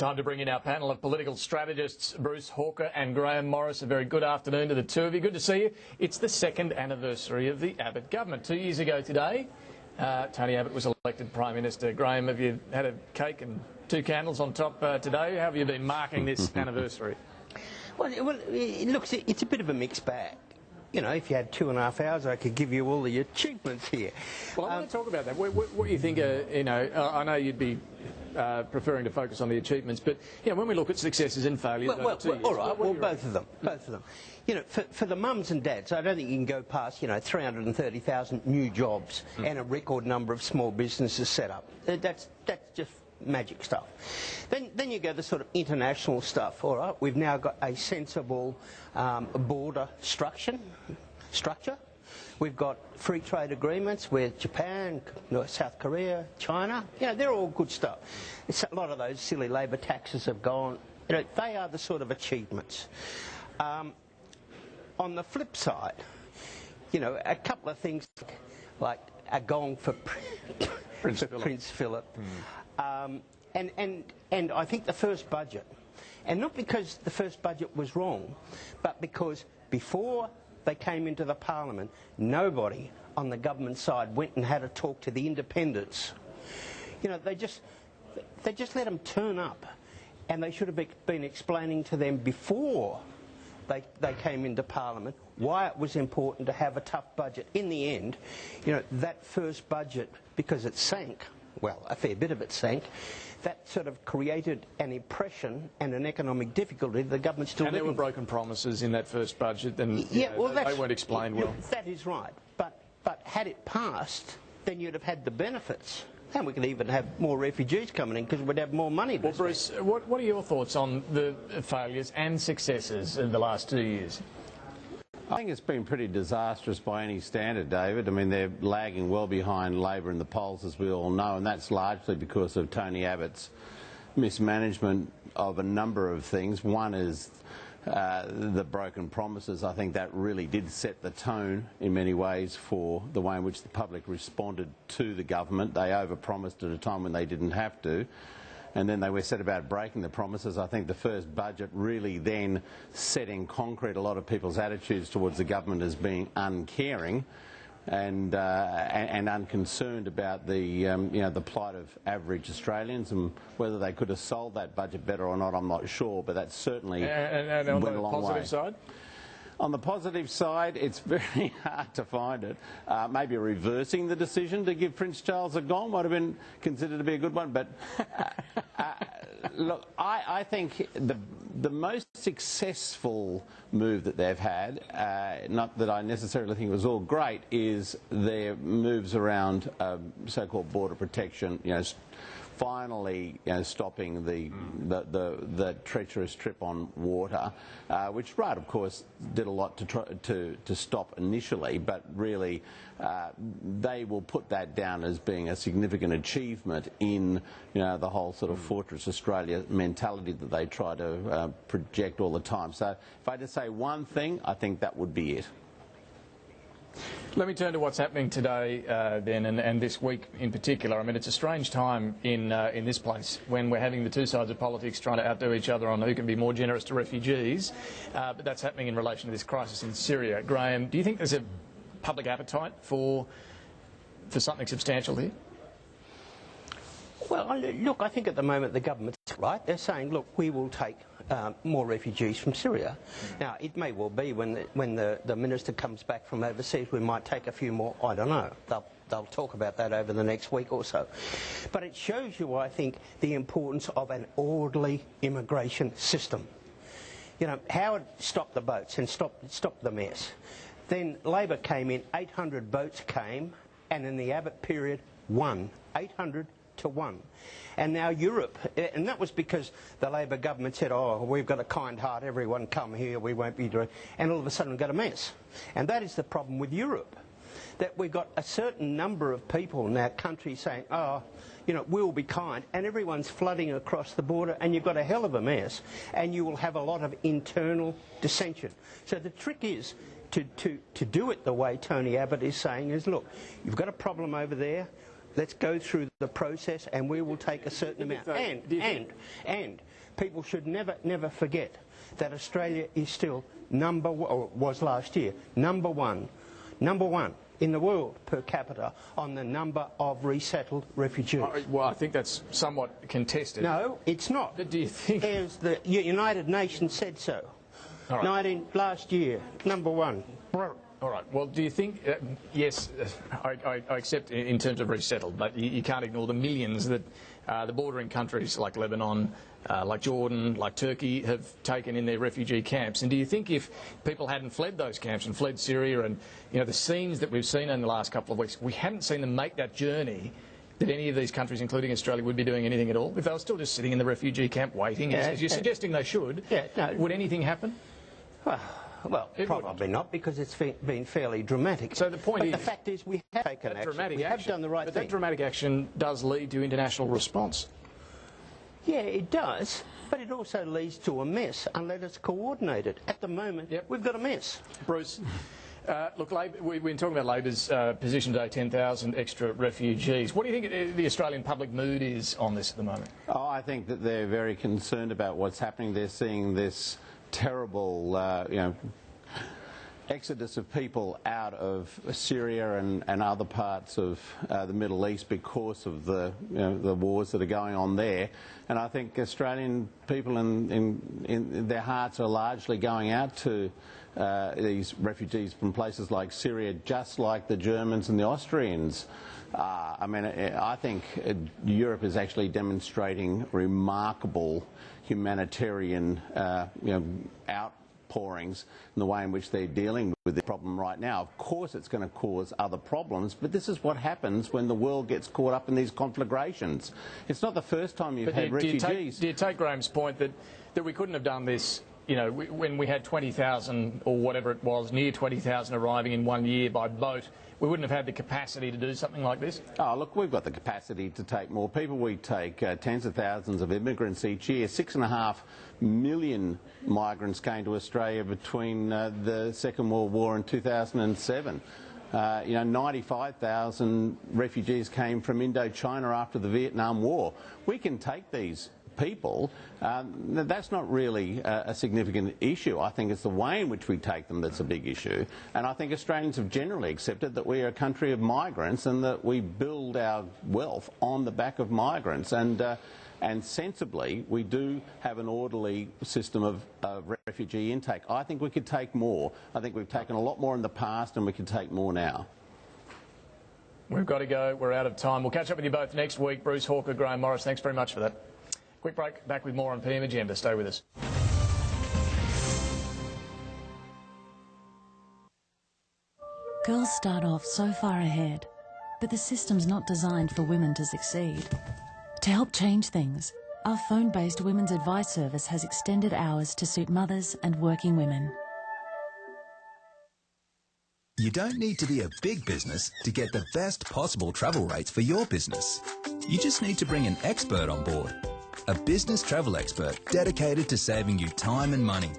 Time to bring in our panel of political strategists, Bruce Hawker and Grahame Morris. A very good afternoon to the two of you. Good to see you. It's the second anniversary of the Abbott government. 2 years ago today, Tony Abbott was elected Prime Minister. Grahame, have you had a cake and 2 candles on top today? How have you been marking this anniversary? Well, it's a bit of a mixed bag. You know, if you had 2.5 hours, I could give you all the achievements here. Well, I want to talk about that. What do you think, you know, I know you'd be preferring to focus on the achievements, but, you know, when we look at successes and failures over 2 years... All right, well, both of them. You know, for the mums and dads, I don't think you can go past, you know, 330,000 new jobs and a record number of small businesses set up. That's just magic stuff. Then you go to sort of international stuff. All right, we've now got a sensible border structure. We've got free trade agreements with Japan, South Korea, China. You know, they're all good stuff. A lot of those silly labour taxes have gone. You know, they are the sort of achievements. On the flip side, you know, a couple of things like a gong for Prince Philip. And I think the first budget, and not because the first budget was wrong, but because before they came into the Parliament, nobody on the government side went and had a talk to the independents. You know, they just let them turn up, and they should have been explaining to them before they came into Parliament why it was important to have a tough budget. In the end, you know, that first budget, because it sank, well, a fair bit of it sank, that sort of created an impression and an economic difficulty the government still living. And there were broken promises in that first budget, and they weren't explained well. That is right. But had it passed, then you'd have had the benefits. And we could even have more refugees coming in because we'd have more money. Well, Bruce, what are your thoughts on the failures and successes in the last 2 years? I think it's been pretty disastrous by any standard, David. I mean, they're lagging well behind Labor in the polls, as we all know, and that's largely because of Tony Abbott's mismanagement of a number of things. One is the broken promises. I think that really did set the tone in many ways for the way in which the public responded to the government. They overpromised at a time when they didn't have to. And then they were set about breaking the promises. I think the first budget really then set in concrete a lot of people's attitudes towards the government as being uncaring and unconcerned about the you know, the plight of average Australians, and whether they could have sold that budget better or not, I'm not sure, but that certainly and on went the a long positive way. Side? On the positive side, it's very hard to find it. Maybe reversing the decision to give Prince Charles a gong might have been considered to be a good one. But look, I think the most successful move that they've had, not that I necessarily think it was all great, is their moves around so-called border protection. You know, finally, you know, stopping the treacherous trip on water, which Rudd, of course, did a lot to try to stop initially, but really they will put that down as being a significant achievement in, you know, the whole sort of Fortress Australia mentality that they try to project all the time. So if I had to say one thing, I think that would be it. Let me turn to what's happening today then, and this week in particular. I mean, it's a strange time in this place when we're having the two sides of politics trying to outdo each other on who can be more generous to refugees, but that's happening in relation to this crisis in Syria. Grahame, do you think there's a public appetite for something substantial here? Well, look, I think at the moment the government's right. They're saying, look, we will take more refugees from Syria. Now, it may well be when the minister comes back from overseas, we might take a few more. I don't know. They'll talk about that over the next week or so. But it shows you, I think, the importance of an orderly immigration system. You know, Howard stopped the boats and stopped the mess. Then Labor came in, 800 boats came, and in the Abbott period, 800 to 1. And now Europe, and that was because the Labor government said, oh, we've got a kind heart, everyone come here, we won't be doing, and all of a sudden we've got a mess. And that is the problem with Europe, that we've got a certain number of people in our country saying, oh, you know, we'll be kind, and everyone's flooding across the border, and you've got a hell of a mess, and you will have a lot of internal dissension. So the trick is to do it the way Tony Abbott is saying is, look, you've got a problem over there, Let's go through the process, and we will take a certain amount. And people should never forget that Australia is still was last year, number one in the world per capita on the number of resettled refugees. Well, I think that's somewhat contested. No, it's not. But do you think... The United Nations said so. All right. Last year, number one. All right. Well, do you think... yes, I accept in terms of resettled, but you can't ignore the millions that the bordering countries like Lebanon, like Jordan, like Turkey have taken in their refugee camps. And do you think if people hadn't fled those camps and fled Syria and, you know, the scenes that we've seen in the last couple of weeks, we hadn't seen them make that journey, that any of these countries, including Australia, would be doing anything at all? If they were still just sitting in the refugee camp waiting, as you're suggesting they should, would anything happen? Well, probably not, because it's been fairly dramatic. So the point is... the fact is we have taken action. We have done the right thing. But that dramatic action does lead to international response. Yeah, it does, but it also leads to a mess unless it's coordinated. At the moment, we've got a mess. Bruce, look, we've been talking about Labor's position today, 10,000 extra refugees. What do you think the Australian public mood is on this at the moment? Oh, I think that they're very concerned about what's happening. They're seeing this terrible, exodus of people out of Syria and other parts of the Middle East because of the wars that are going on there. And I think Australian people in their hearts are largely going out to these refugees from places like Syria, just like the Germans and the Austrians. I mean, I think Europe is actually demonstrating remarkable humanitarian outpourings in the way in which they're dealing with the problem right now. Of course it's going to cause other problems, but this is what happens when the world gets caught up in these conflagrations. It's not the first time you've had refugees. Do you take Graham's point that we couldn't have done this, you know, when we had 20,000 or whatever it was, near 20,000 arriving in 1 year by boat, we wouldn't have had the capacity to do something like this? Oh, look, we've got the capacity to take more people. We take tens of thousands of immigrants each year. 6.5 million migrants came to Australia between the Second World War and 2007. 95,000 refugees came from Indochina after the Vietnam War. We can take these people. That's not really a significant issue. I think it's the way in which we take them that's a big issue. And I think Australians have generally accepted that we are a country of migrants and that we build our wealth on the back of migrants. And sensibly, we do have an orderly system of refugee intake. I think we could take more. I think we've taken a lot more in the past and we can take more now. We've got to go. We're out of time. We'll catch up with you both next week. Bruce, Hawker, Grahame Morris, thanks very much for that. Quick break, back with more on PM Agenda. Stay with us. Girls start off so far ahead, but the system's not designed for women to succeed. To help change things, our phone-based women's advice service has extended hours to suit mothers and working women. You don't need to be a big business to get the best possible travel rates for your business. You just need to bring an expert on board. A business travel expert dedicated to saving you time and money.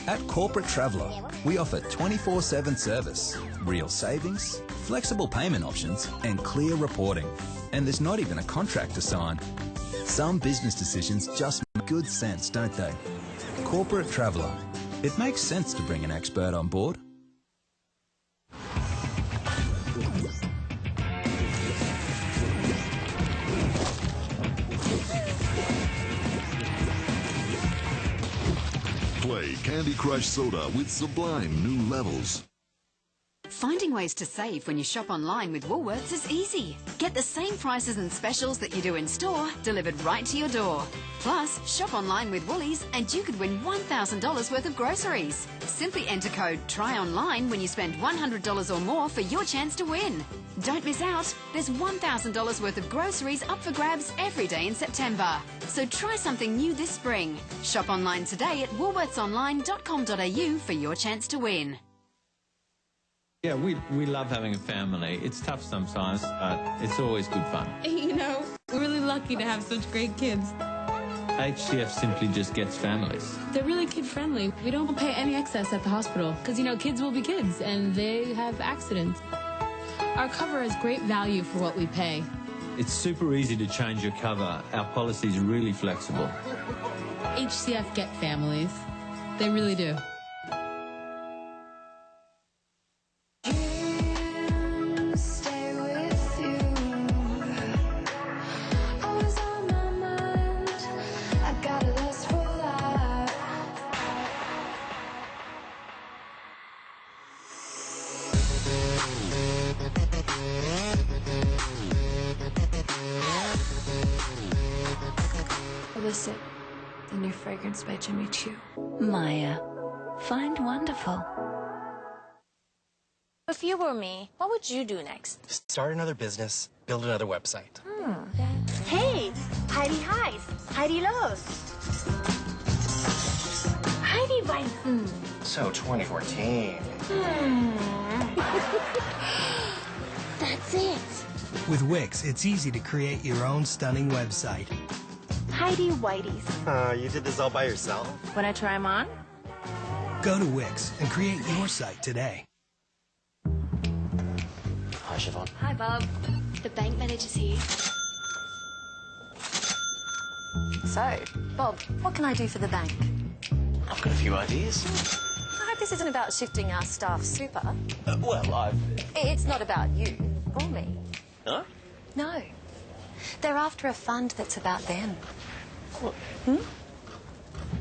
At Corporate Traveller, we offer 24/7 service, real savings, flexible payment options and clear reporting. And there's not even a contract to sign. Some business decisions just make good sense, don't they? Corporate Traveller. It makes sense to bring an expert on board. Play Candy Crush Soda with sublime new levels. Finding ways to save when you shop online with Woolworths is easy. Get the same prices and specials that you do in store delivered right to your door. Plus, shop online with Woolies and you could win $1,000 worth of groceries. Simply enter code TRYONLINE when you spend $100 or more for your chance to win. Don't miss out. There's $1,000 worth of groceries up for grabs every day in September. So try something new this spring. Shop online today at woolworthsonline.com.au for your chance to win. Yeah, we love having a family. It's tough sometimes, but it's always good fun. You know, we're really lucky to have such great kids. HCF simply just gets families. They're really kid-friendly. We don't pay any excess at the hospital because, you know, kids will be kids and they have accidents. Our cover has great value for what we pay. It's super easy to change your cover. Our policy is really flexible. HCF get families. They really do. Illicit, the new fragrance by Jimmy Choo. Maya, find wonderful. If you were me, what would you do next? Start another business, build another website. Hey, Heidi highs, Heidi lows. Heidi Weizen. So 2014. That's it. With Wix, it's easy to create your own stunning website. Heidi Whitey's. You did this all by yourself? When I try them on? Go to Wix and create your site today. Hi, Siobhan. Hi, Bob. The bank manager's here. So, Bob, what can I do for the bank? I've got a few ideas. I hope this isn't about shifting our staff super. Well, It's not about you or me. No? No. They're after a fund that's about them.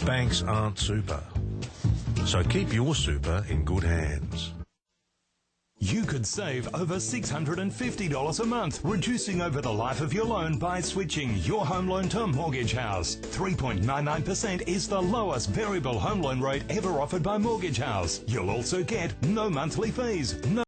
Banks aren't super. So keep your super in good hands. You could save over $650 a month, reducing over the life of your loan by switching your home loan to Mortgage House. 3.99% is the lowest variable home loan rate ever offered by Mortgage House. You'll also get no monthly fees, no